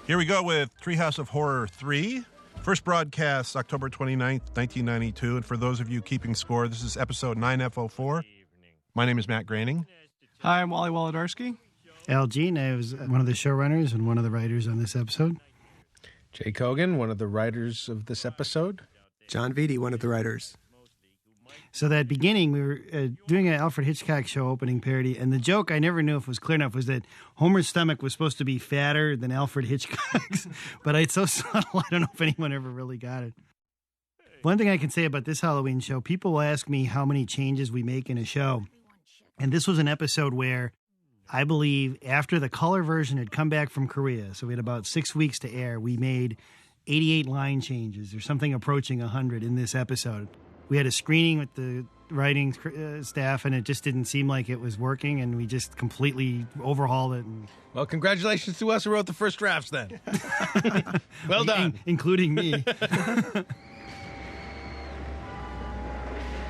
Here we go with Treehouse of Horror 3. First broadcast October 29th, 1992. And for those of you keeping score, this is episode 9F04. My name is Matt Groening. Hi, I'm Wally Wolodarsky. Al Jean, I was one of the showrunners and one of the writers on this episode. Jay Kogen, one of the writers of this episode. John Vitti, one of the writers. So that beginning, we were doing an Alfred Hitchcock show opening parody, and the joke, I never knew if it was clear enough, was that Homer's stomach was supposed to be fatter than Alfred Hitchcock's, but it's so subtle, I don't know if anyone ever really got it. One thing I can say about this Halloween show, people will ask me how many changes we make in a show, and this was an episode where I believe after the color version had come back from Korea, so we had about 6 weeks to air, we made 88 line changes or something approaching 100 in this episode. We had a screening with the writing staff, and it just didn't seem like it was working, and we just completely overhauled it. And Well, congratulations to us who wrote the first drafts then. Well done. Including me.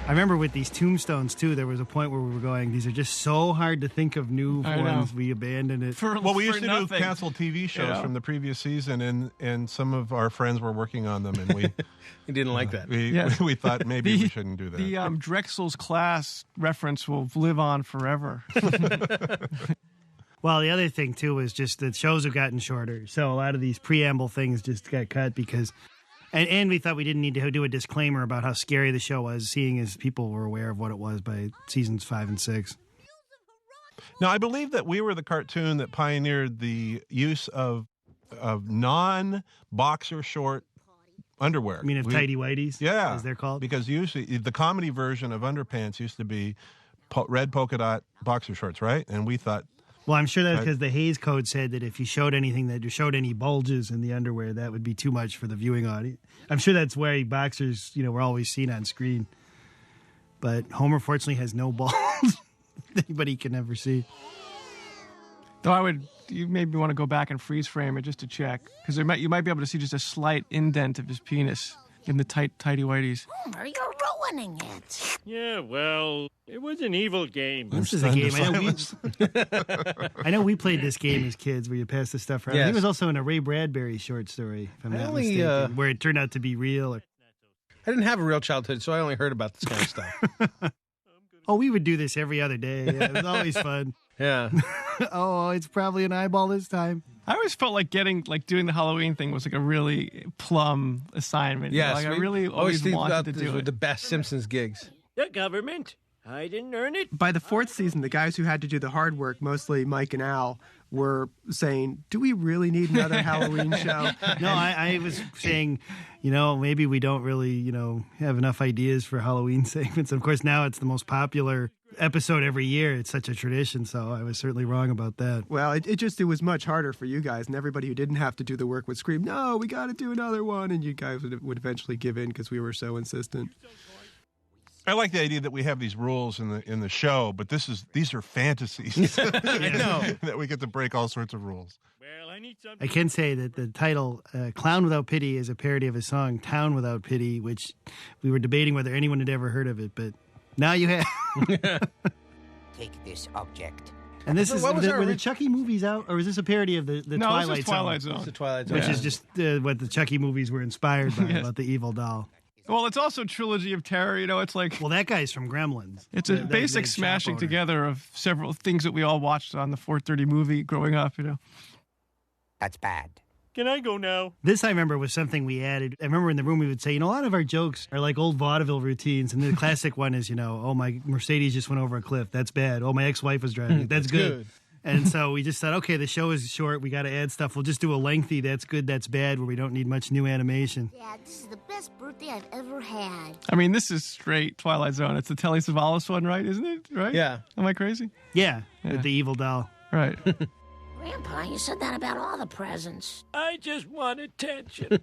I remember with these tombstones, too, there was a point where we were going, these are just so hard to think of new ones, we abandoned it. We used to do canceled TV shows from the previous season, and some of our friends were working on them, and we You didn't like that. we thought maybe we shouldn't do that. The Drexel's Class reference will live on forever. Well, the other thing, too, was just that shows have gotten shorter. So a lot of these preamble things just got cut because... And we thought we didn't need to do a disclaimer about how scary the show was, seeing as people were aware of what it was by seasons 5 and 6. Now, I believe that we were the cartoon that pioneered the use of non-boxer short underwear. I mean, of tighty whities? Yeah. As they're called? Because usually the comedy version of underpants used to be red polka dot boxer shorts, right? And we thought... Well, I'm sure that's because the Hays Code said that if you showed anything that you showed any bulges in the underwear, that would be too much for the viewing audience. I'm sure that's why boxers, were always seen on screen. But Homer, fortunately, has no balls that anybody can ever see. Though you maybe want to go back and freeze frame it just to check, because you might be able to see just a slight indent of his penis in the tighty whities. Homer, you're ruining it. Yeah, well, it was an evil game. This is a game. I know we played this game as kids where you pass the stuff around. Yes. I think it was also in a Ray Bradbury short story, if I'm not mistaken, where it turned out to be real. I didn't have a real childhood, so I only heard about this kind of stuff. Oh, we would do this every other day. Yeah, it was always fun. Yeah. Oh, it's probably an eyeball this time. I always felt like doing the Halloween thing was like a really plum assignment. Yes. I really always wanted to do it. The best Simpsons gigs. The government. I didn't earn it. By the fourth season, the guys who had to do the hard work, mostly Mike and Al, were saying, do we really need another Halloween show? No, I was saying, maybe we don't really, have enough ideas for Halloween segments. Of course, now it's the most popular episode every year. It's such a tradition, so I was certainly wrong about that. Well, it was much harder for you guys, and everybody who didn't have to do the work would scream, no, we got to do another one, and you guys would eventually give in because we were so insistent. I like the idea that we have these rules in the show, but these are fantasies. I know. That we get to break all sorts of rules. Well, I need something. I can say that the title, Clown Without Pity, is a parody of a song, Town Without Pity, which we were debating whether anyone had ever heard of it, but now you have. Take this object. And this What was were the Chucky movies out, or is this a parody of the No, Twilight this is Twilight Zone? Zone. It's the Twilight Zone. Which is just what the Chucky movies were inspired by, about the evil doll. Well, it's also a trilogy of terror. It's like... Well, that guy's from Gremlins. It's a basic smashing together of several things that we all watched on the 4:30 movie growing up, That's bad. Can I go now? This, I remember, was something we added. I remember in the room we would say, a lot of our jokes are like old vaudeville routines. And the classic one is, oh, my Mercedes just went over a cliff. That's bad. Oh, my ex-wife was driving it. That's good. And so we just thought, okay, the show is short. We got to add stuff. We'll just do a lengthy that's good, that's bad, where we don't need much new animation. Dad, this is the best birthday I've ever had. I mean, this is straight Twilight Zone. It's the Telly Savalas one, right? Isn't it? Right? Yeah. Am I crazy? Yeah, with the evil doll. Right. Grandpa, you said that about all the presents. I just want attention.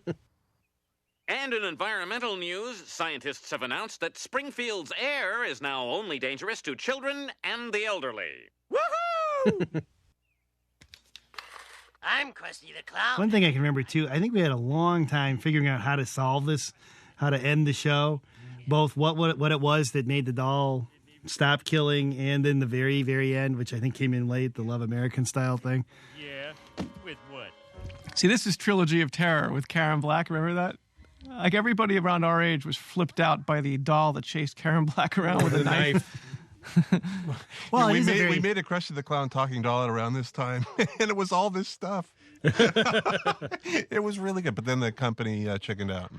And in environmental news, scientists have announced that Springfield's air is now only dangerous to children and the elderly. Woohoo! I'm Krusty the Clown. One thing I can remember, too, I think we had a long time figuring out how to solve this, how to end the show, both what it was that made the doll stop killing and then the very, very end, which I think came in late, the Love American style thing. Yeah, with what? See, this is Trilogy of Terror with Karen Black. Remember that? Like, everybody around our age was flipped out by the doll that chased Karen Black around with a knife. Well, we made a Krusty the Clown talking doll around this time, and it was all this stuff. It was really good, but then the company chickened out.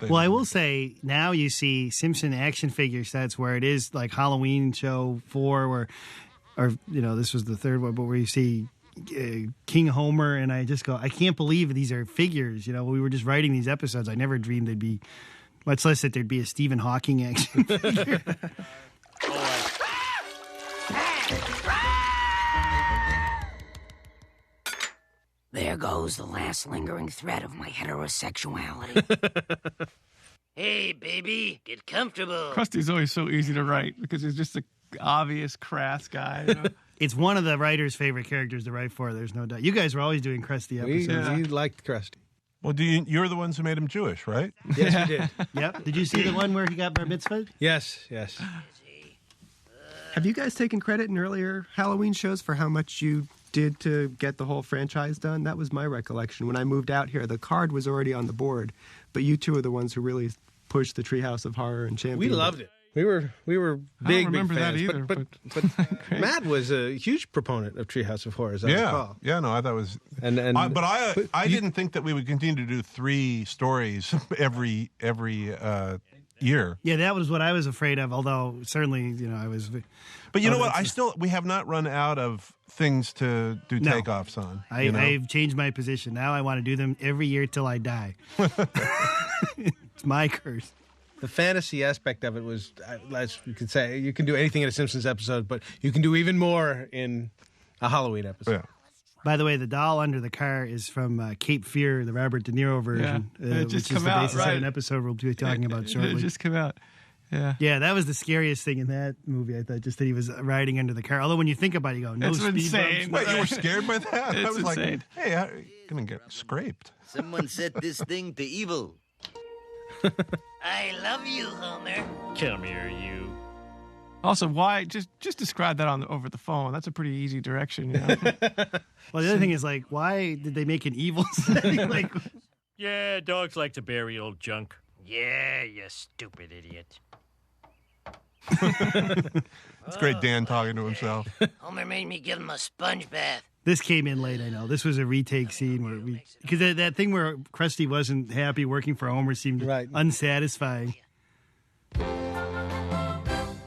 Well, I will say, now you see Simpson action figure sets where it is like Halloween show 4, or this was the third one, but where you see King Homer, and I just go, I can't believe these are figures. We were just writing these episodes. I never dreamed they'd be, much less that there'd be a Stephen Hawking action figure. There goes the last lingering thread of my heterosexuality. Hey, baby, get comfortable. Krusty's always so easy to write because he's just an obvious, crass guy. It's one of the writer's favorite characters to write for, there's no doubt. You guys were always doing Krusty episodes. We liked Krusty. Well, you're the ones who made him Jewish, right? Yes, we did. Yep. Did you see the one where he got bar mitzvahed? Yes. Have you guys taken credit in earlier Halloween shows for how much you did to get the whole franchise done? That was my recollection. When I moved out here, the card was already on the board, but you two are the ones who really pushed the Treehouse of Horror and championed We loved it. We were big remember fans. that either, But Matt was a huge proponent of Treehouse of Horror, as I recall. Yeah, no, I thought it was... But I didn't think that we would continue to do 3 stories every year. Yeah, that was what I was afraid of, although certainly, I was... But you know what? We have not run out of things to do takeoffs on. I've changed my position. Now I want to do them every year till I die. It's my curse. The fantasy aspect of it was, as you could say, you can do anything in a Simpsons episode, but you can do even more in a Halloween episode. Yeah. By the way, the doll under the car is from Cape Fear, the Robert De Niro version, It just which is the out, basis right? of an episode we'll be talking about shortly. It just came out. Yeah. Yeah, that was the scariest thing in that movie, I thought, just that he was riding under the car. Although when you think about it, you go, no It's speed insane. bumps. Wait, you were scared by that? I It's was like, insane. hey, I'm going to get scraped. Someone set this thing to evil. I love you, Homer. Come here, you. Also, why just describe that over the phone? That's a pretty easy direction. Well, the other thing is, why did they make an evil setting? Yeah, dogs like to bury old junk. Yeah, you stupid idiot. It's great Dan talking to himself. Homer made me give him a sponge bath. This came in late, I know. This was a retake scene where because that thing where Krusty wasn't happy working for Homer seemed unsatisfying.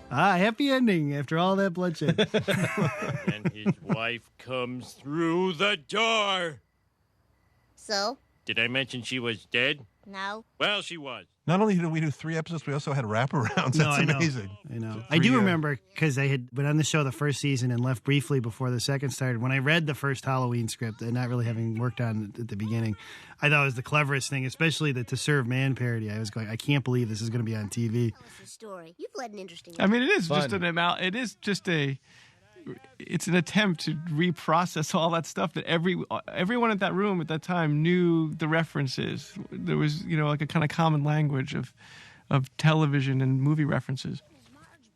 Happy ending after all that bloodshed. And his wife comes through the door. So? Did I mention she was dead? No. Well, she was. Not only did we do 3 episodes, we also had wraparounds. That's amazing. I know. I do remember because I had been on the show the first season and left briefly before the second started. When I read the first Halloween script and not really having worked on it at the beginning, I thought it was the cleverest thing, especially the To Serve Man parody. I was going, I can't believe this is going to be on TV. Story. You've led an interesting. I mean, it is just it's an attempt to reprocess all that stuff that everyone at that room at that time knew the references. There was, like a kind of common language of television and movie references.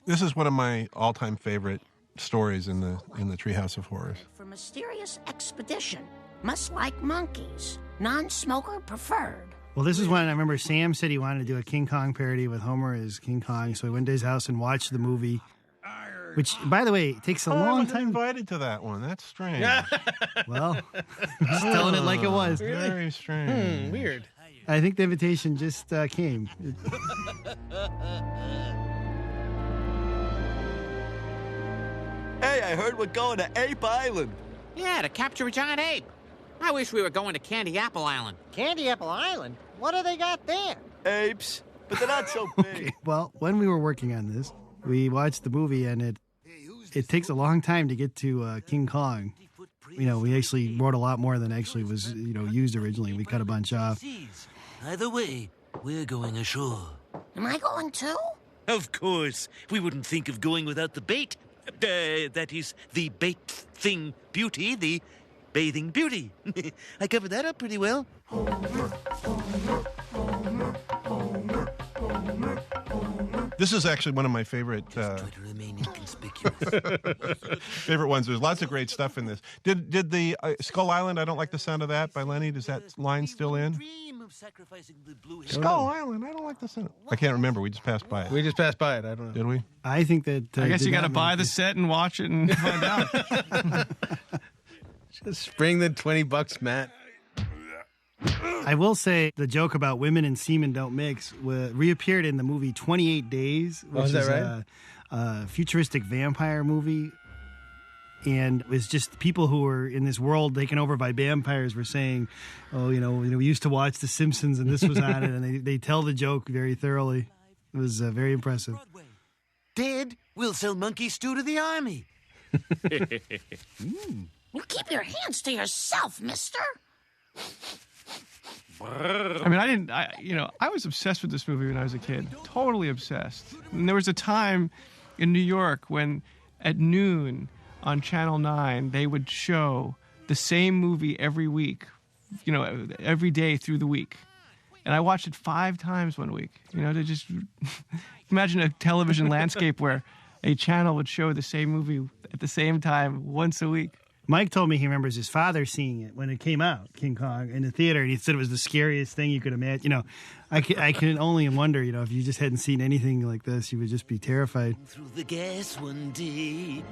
This is one of my all-time favorite stories in the Treehouse of Horrors. For mysterious expedition, must like monkeys, non-smoker preferred. Well, this is when I remember Sam said he wanted to do a King Kong parody with Homer as King Kong, so we went to his house and watched the movie. Which, by the way, takes a long time. Invited to that one. That's strange. Well, just telling it like it was. Really? Very strange. Weird. I think the invitation just came. Hey, I heard we're going to Ape Island. Yeah, to capture a giant ape. I wish we were going to Candy Apple Island. Candy Apple Island? What do they got there? Apes, but they're not so big. Okay, well, when we were working on this, we watched the movie, and it takes a long time to get to King Kong. We actually wrote a lot more than actually was, used originally. We cut a bunch off. Either way, we're going ashore. Am I going too? Of course. We wouldn't think of going without the bait. That is, the bait thing beauty, the bathing beauty. I covered that up pretty well. This is actually one of my favorite favorite ones. There's lots of great stuff in this. Did the Skull Island, I Don't Like the Sound of That by Lenny, does that line still in? Skull Island, I don't like the sound. I can't remember. We just passed by it. We just passed by it. I don't know. Did we? I think that... I guess you got to buy the set and watch it and find out. Just bring the $20, Matt. I will say the joke about women and semen don't mix reappeared in the movie 28 Days, which is a futuristic vampire movie. And it was just people who were in this world taken over by vampires were saying, oh, we used to watch The Simpsons and this was on it. And they tell the joke very thoroughly. It was very impressive. Dad, we'll sell monkey stew to the army. You keep your hands to yourself, mister. I mean, I was obsessed with this movie when I was a kid. Totally obsessed. And there was a time in New York when at noon on Channel 9, they would show the same movie every week, every day through the week. And I watched it 5 times one week, to just imagine a television landscape where a channel would show the same movie at the same time once a week. Mike told me he remembers his father seeing it when it came out, King Kong, in the theater, and he said it was the scariest thing you could imagine. I can only wonder, if you just hadn't seen anything like this, you would just be terrified. Through the gas one day.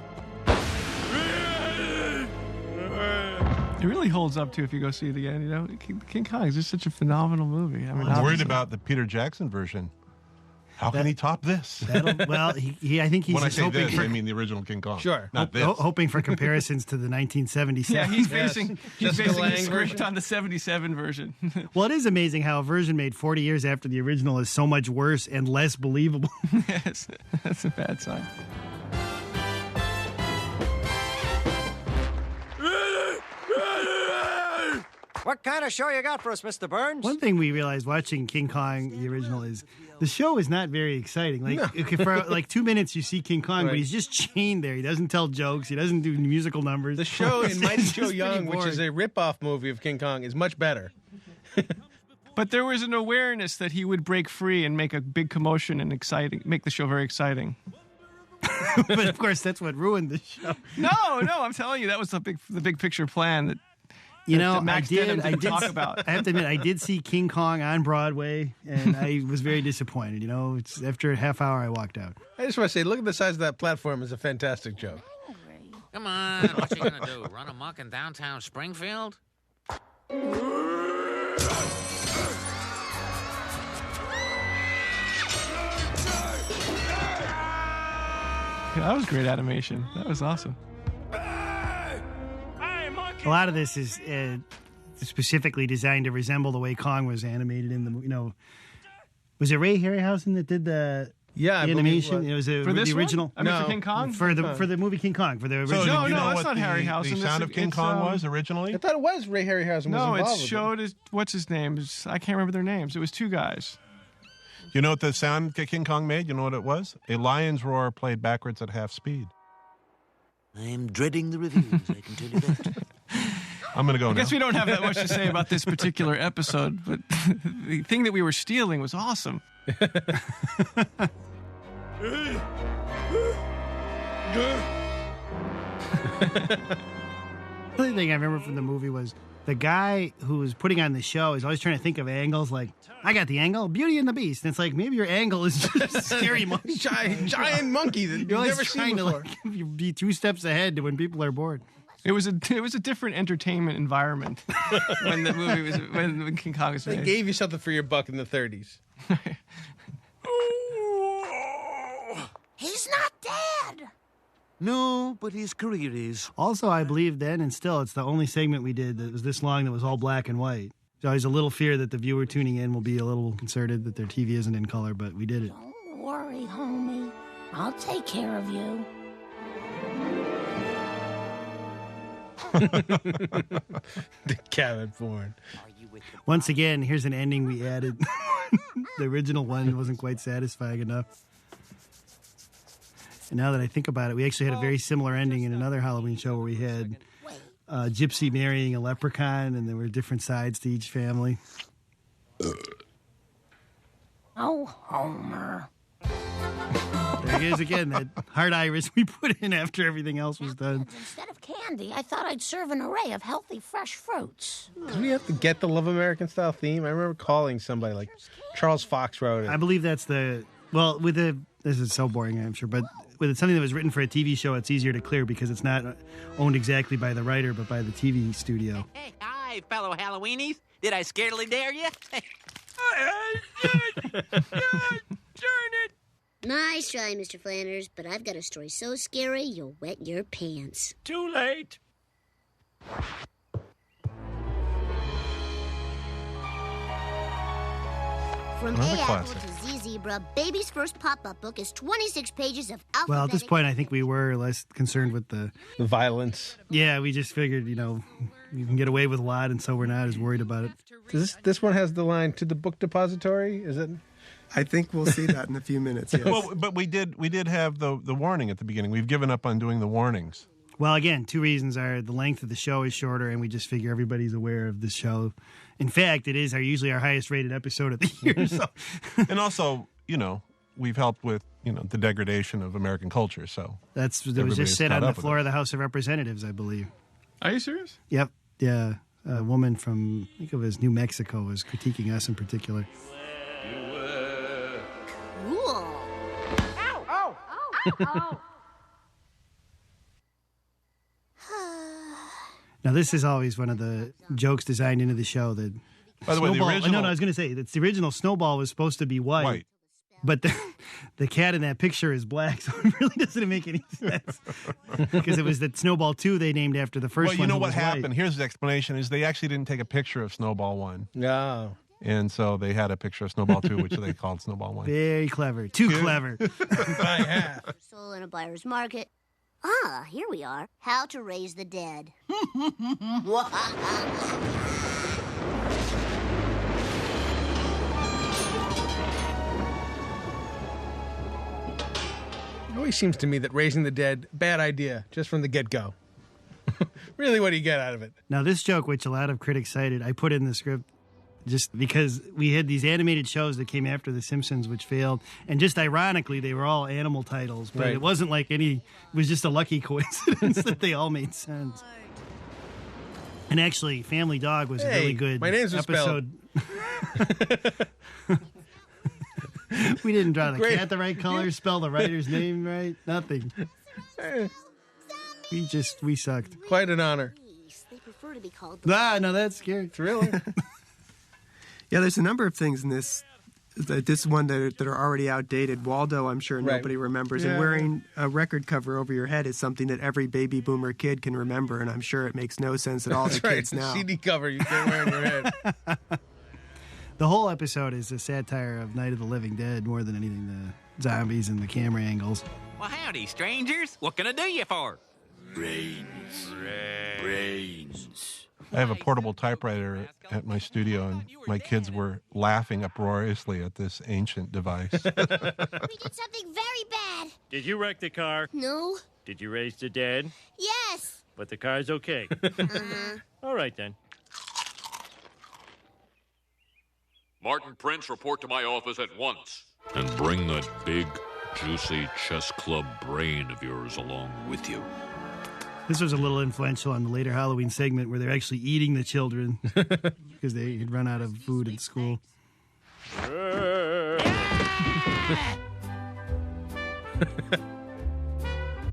It really holds up, too, if you go see it again. King Kong is just such a phenomenal movie. I'm worried about the Peter Jackson version. How can he top this? Well, I think he's when just I say hoping this, for... I mean the original King Kong. Sure. Not this. Hoping for comparisons to the 1977. Yeah, he's basing his script version. on the 77 version. Well, it is amazing how a version made 40 years after the original is so much worse and less believable. Yes, that's a bad sign. What kind of show you got for us, Mr. Burns? One thing we realized watching King Kong, the original, is the show is not very exciting. For 2 minutes you see King Kong, but he's just chained there. He doesn't tell jokes. He doesn't do musical numbers. The show in Mighty Joe Young, which is boring. a rip-off movie of King Kong, is much better. But there was an awareness that he would break free and make a big commotion and make the show very exciting. But of course, that's what ruined the show. No, I'm telling you, that was the big picture plan that Max Denham didn't talk about. I have to admit, I did see King Kong on Broadway, and I was very disappointed. It's after a half hour, I walked out. I just want to say, look at the size of that platform. Is a fantastic joke. Come on, what you gonna do? Run amok in downtown Springfield? Yeah, that was great animation. That was awesome. A lot of this is specifically designed to resemble the way Kong was animated in the, was it Ray Harryhausen that did the animation? It was for this the original. One? For King Kong? For the movie King Kong. For the original. So no, what that's not Harryhausen. The sound of King Kong was originally? I thought it was Ray Harryhausen. No, was it showed what's his name? I can't remember their names. It was 2 guys. You know what the sound King Kong made? You know what it was? A lion's roar played backwards at half speed. I am dreading the reviews, I can tell you that. I'm going to go now. I guess we don't have that much to say about this particular episode, but the thing that we were stealing was awesome. The other thing I remember from the movie was the guy who was putting on the show is always trying to think of angles like, I got the angle, Beauty and the Beast. And it's like, maybe your angle is just a scary monkey. giant monkey that you've never seen before. To be 2 steps ahead when people are bored. It was a different entertainment environment when King Kong was made. They gave you something for your buck in the 30s. He's not dead. No, but his career is. Also, I believe then and still, it's the only segment we did that was this long that was all black and white. There's always a little fear that the viewer tuning in will be a little concerted that their TV isn't in color, but we did it. Don't worry, homie. I'll take care of you. The cabin born. Once again, here's an ending we added. The original one wasn't quite satisfying enough. And now that I think about it, we actually had a very similar ending in another Halloween show where we had Gypsy marrying a leprechaun, and there were different sides to each family. Oh, Homer. There it is again, that hard iris we put in after everything else was done. Instead of candy, I thought I'd serve an array of healthy, fresh fruits. Did we have to get the Love American Style theme? I remember calling somebody, like Charles Fox wrote it. I believe that's this is so boring, I'm sure, but with something that was written for a TV show, it's easier to clear because it's not owned exactly by the writer, but by the TV studio. Hey, hi, fellow Halloweenies. Did I scarily dare you? Darn it! Nice try, Mr. Flanders, but I've got a story so scary you'll wet your pants. Too late. From Another A classic. Apple to Z Zebra, Baby's first pop-up book is 26 pages of alphabetic... Well, at this point, I think we were less concerned with the violence. Yeah, we just figured, you can get away with a lot, and so we're not as worried about it. This one has the line, to the book depository, is it? I think we'll see that in a few minutes, yes. Well, but we did have the warning at the beginning. We've given up on doing the warnings. Well, again, two reasons are the length of the show is shorter, and we just figure everybody's aware of the show. In fact, it is usually our highest rated episode of the year. So. And also, we've helped with, the degradation of American culture. So that was everybody's just said caught on the up with floor it. of the House of Representatives, I believe. Are you serious? Yep. Yeah. A woman from, I think it was New Mexico, was critiquing us in particular. Cool. Ow! Oh! Oh! Now, this is always one of the jokes designed into the show. That By the way, the Snowball- original- No, I was going to say, the original Snowball was supposed to be white. But the cat in that picture is black, so it really doesn't make any sense. Because it was that Snowball 2 they named after the first one. Well, you know who what was happened? white. Here's the explanation: is they actually didn't take a picture of Snowball 1. No. And so they had a picture of Snowball 2, which they called Snowball 1. Very clever. Too clever. By half. Soul in a buyer's market. Ah, here we are. How to raise the dead. It always seems to me that raising the dead, bad idea, just from the get-go. Really, what do you get out of it? Now, this joke, which a lot of critics cited, I put in the script just because we had these animated shows that came after The Simpsons, which failed. And just ironically, they were all animal titles. But Right. it wasn't like it was just a lucky coincidence that they all made sense. And actually, Family Dog was a Hey, really good my name's episode. We didn't draw the Great. cat the right color, spell the writer's name right, nothing. We sucked. Quite an honor. They prefer to be called... No, that's scary. Really? Yeah, there's a number of things in this one that are already outdated. Waldo, I'm sure Right. nobody remembers. Yeah. And wearing a record cover over your head is something that every baby boomer kid can remember, and I'm sure it makes no sense at all That's to right. kids It's a now. CD cover you can't wear on your head. The whole episode is a satire of Night of the Living Dead more than anything, the zombies and the camera angles. Well, howdy, strangers. What can I do you for? Brains. I have a portable typewriter at my studio, and my kids were laughing uproariously at this ancient device. We did something very bad. Did you wreck the car? No. Did you raise the dead? Yes. But the car's okay. All right, then. Martin Prince, report to my office at once. And bring that big, juicy chess club brain of yours along with you. This was a little influential on the later Halloween segment where they're actually eating the children because they had run out of food at school.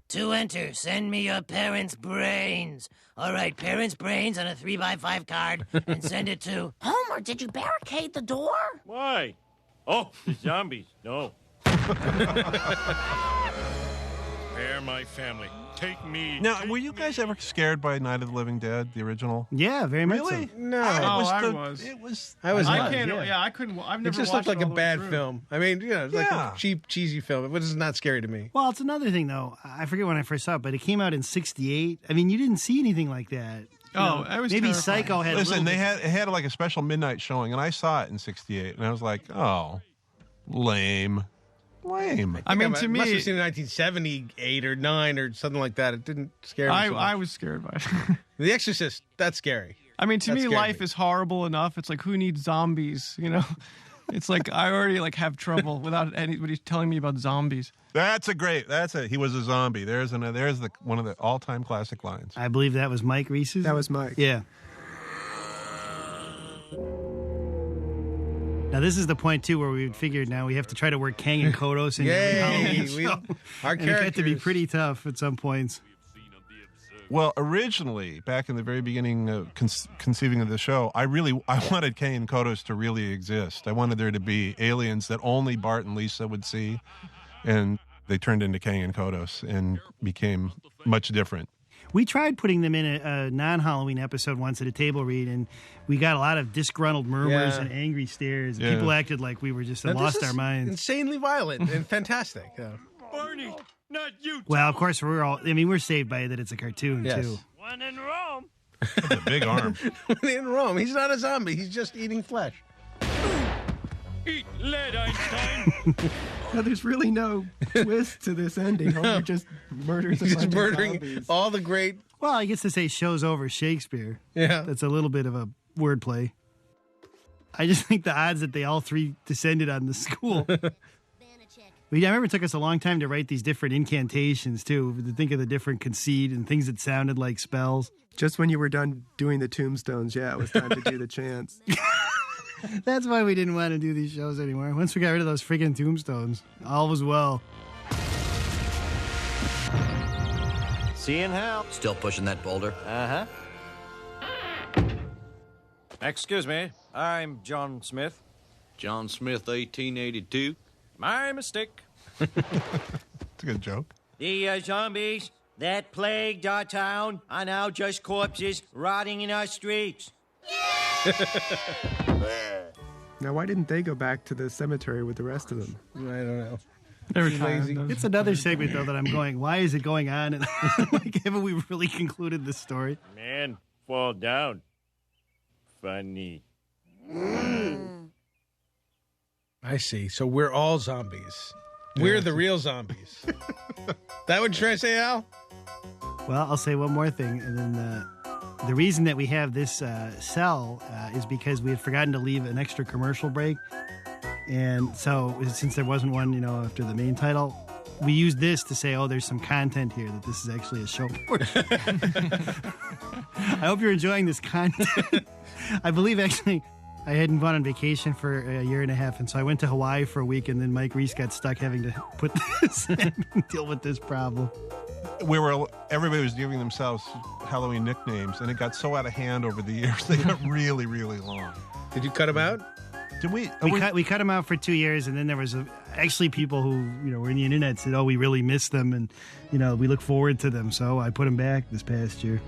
To enter, send me your parents' brains. All right, parents' brains on a 3x5 card and send it to... Homer, did you barricade the door? Why? Oh, the zombies. No. Spare my family. Take me. Now, were you guys ever scared by Night of the Living Dead, the original? Yeah, very much Really? so. No. Oh, I was. I was I not. can't. Yeah. Yeah, I couldn't. I've never. It just watched looked like it a all the way bad through. film. I mean, it's like Yeah. a cheap, cheesy film. It was not scary to me. Well, it's another thing, though. I forget when I first saw it, but it came out in '68. I mean, you didn't see anything like that. Oh, that was maybe terrifying. Psycho had. Listen, a it little had like a special midnight showing, and I saw it in '68, and I was like, oh, lame. I mean, to I must me, have seen it in 1978 or 9 or something like that. It didn't scare me. so much. I was scared by it. The Exorcist, that's scary. I mean, to That me, scared life me. is horrible enough. It's like, who needs zombies, you know? It's like I already have trouble without anybody telling me about zombies. He was a zombie. There's one of the all-time classic lines. I believe that was Mike Reese's. That was Mike. Yeah. Now this is the point too where we figured now we have to try to work Kang and Kodos in every Halloween show. Our and it had to be pretty tough at some points. Well, originally, back in the very beginning of conceiving of the show, I wanted Kang and Kodos to really exist. I wanted there to be aliens that only Bart and Lisa would see, and they turned into Kang and Kodos and became much different. We tried putting them in a non-Halloween episode once at a table read, and we got a lot of disgruntled murmurs and angry stares. Yeah. People acted like we were just lost our minds. Insanely violent and fantastic. Barney, not you. Well, of course, we're saved by it that it's a cartoon, too. When in Rome. That's a big arm. When in Rome. He's not a zombie. He's just eating flesh. Eat lead, Einstein. No, there's really no twist to this ending. Homer just murders a bunch of zombies. All the great... Well, I guess to say show's over Shakespeare. Yeah. That's a little bit of a wordplay. I just think the odds that they all three descended on the school. I remember it took us a long time to write these different incantations, too, to think of the different conceit and things that sounded like spells. Just when you were done doing the tombstones, it was time to do the chants. That's why we didn't want to do these shows anymore. Once we got rid of those freaking tombstones, all was well. Seeing how? Still pushing that boulder? Uh-huh. Excuse me, I'm John Smith. John Smith, 1882. My mistake. It's a good joke. The zombies that plagued our town are now just corpses rotting in our streets. Now, why didn't they go back to the cemetery with the rest of them? I don't know. They're lazy. It's another segment, though, that I'm going, why is it going on? And haven't we really concluded this story? Man, fall down. Funny. I see. So we're all zombies. We're the real zombies. That what you're trying to say, Al? Well, I'll say one more thing, and then the reason that we have this cell is because we had forgotten to leave an extra commercial break. And so since there wasn't one, after the main title, we used this to say, there's some content here, that this is actually a show portion. I hope you're enjoying this content. I believe, actually, I hadn't gone on vacation for a year and a half, and so I went to Hawaii for a week, and then Mike Reese got stuck having to put this in and deal with this problem. Everybody was giving themselves Halloween nicknames, and it got so out of hand over the years. They got really, really long. Did you cut them out? Did we? We cut them out for 2 years, and then there was actually people who were in the internet said, we really miss them, and we look forward to them. So I put them back this past year.